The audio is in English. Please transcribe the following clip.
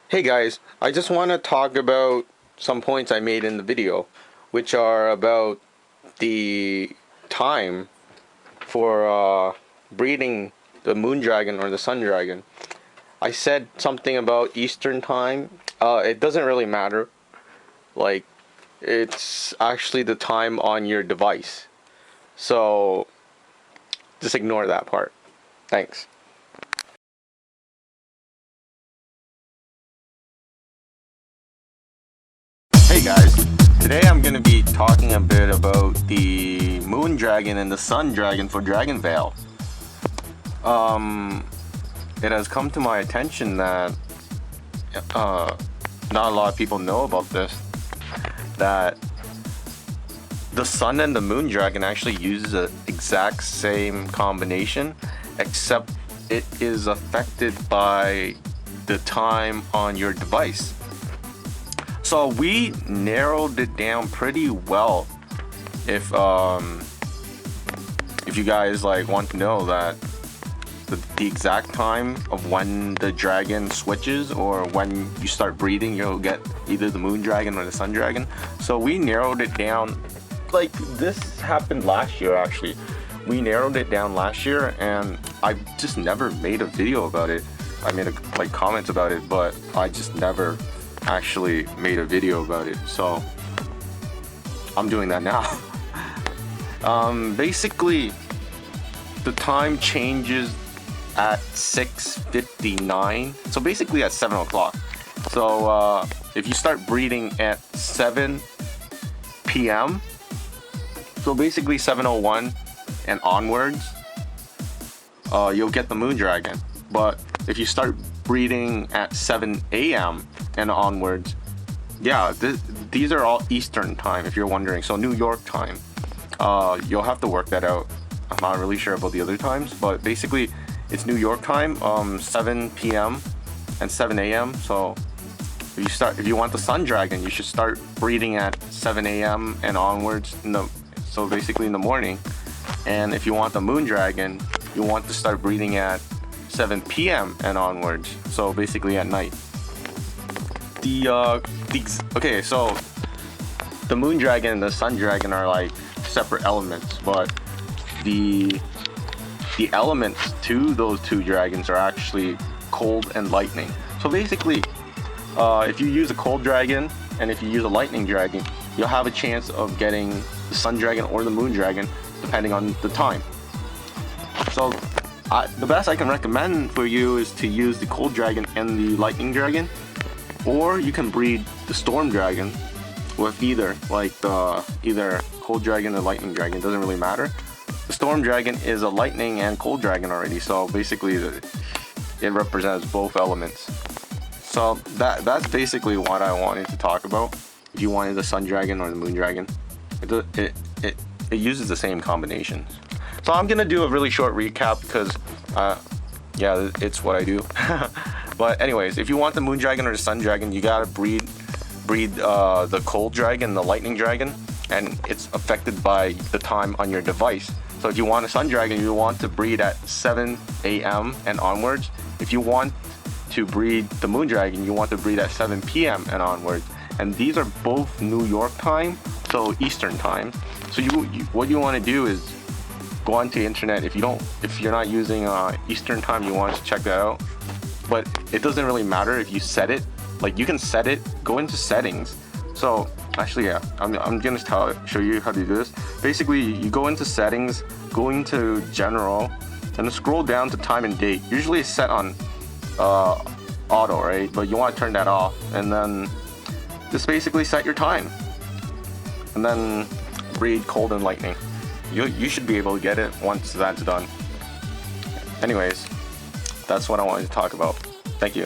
Hey guys, I just want to talk about some points I made in the video, which are about the time for breeding the moon dragon or the sun dragon. I said something about Eastern time. It doesn't really matter. Like, it's actually the time on your device. So, just ignore that part. Thanks. Hey guys, today I'm going to be talking a bit about the moon dragon and the sun dragon for DragonVale. It has come to my attention that not a lot of people know about this, that the sun and the moon dragon actually uses the exact same combination, except it is affected by the time on your device. So we narrowed it down pretty well. If you guys want to know that the exact time of when the dragon switches or when you start breeding, you'll get either the moon dragon or the sun dragon. So we narrowed it down. Like, this happened last year actually. We narrowed it down last year, and I just never made a video about it. I made comments about it, but I just never actually made a video about it, so I'm doing that now. Basically the time changes at 6:59, so basically at 7 o'clock. So if you start breeding at 7 p.m., so basically 7:01 and onwards, you'll get the moon dragon. But if you start breeding at 7 a.m. and onwards, yeah, these are all Eastern time, if you're wondering. So New York time, you'll have to work that out. I'm not really sure about the other times, but basically it's New York time, 7 p.m. and 7 a.m. So if you want the sun dragon, you should start breeding at 7 a.m. and onwards so basically in the morning. And if you want the moon dragon, you want to start breeding at 7 p.m. and onwards, so basically at night. Okay, so the moon dragon and the sun dragon are like separate elements, but the elements to those two dragons are actually cold and lightning. So basically, if you use a cold dragon and if you use a lightning dragon, you'll have a chance of getting the sun dragon or the moon dragon depending on the time. So the best I can recommend for you is to use the cold dragon and the lightning dragon, or you can breed the storm dragon with either cold dragon or lightning dragon. It doesn't really matter. The storm dragon is a lightning and cold dragon already, so basically it represents both elements. So that's basically what I wanted to talk about. If you wanted the sun dragon or the moon dragon, it uses the same combinations. So I'm gonna do a really short recap because yeah, it's what I do. But anyways, if you want the moon dragon or the sun dragon, you gotta breed the cold dragon, the lightning dragon, and it's affected by the time on your device. So if you want a sun dragon, you want to breed at 7 a.m. and onwards. If you want to breed the moon dragon, you want to breed at 7 p.m. and onwards. And these are both New York time, so Eastern time. So what you want to do is go onto the internet. If you're not using Eastern time, you want to check that out. But it doesn't really matter if you set it. Like, you can set it, go into settings. So actually, yeah, I'm gonna show you how to do this. Basically, you go into settings, go into general, and scroll down to time and date. Usually it's set on auto, right? But you want to turn that off, and then just basically set your time, and then breed cold and lightning. You should be able to get it once that's done. Anyways, that's what I wanted to talk about. Thank you.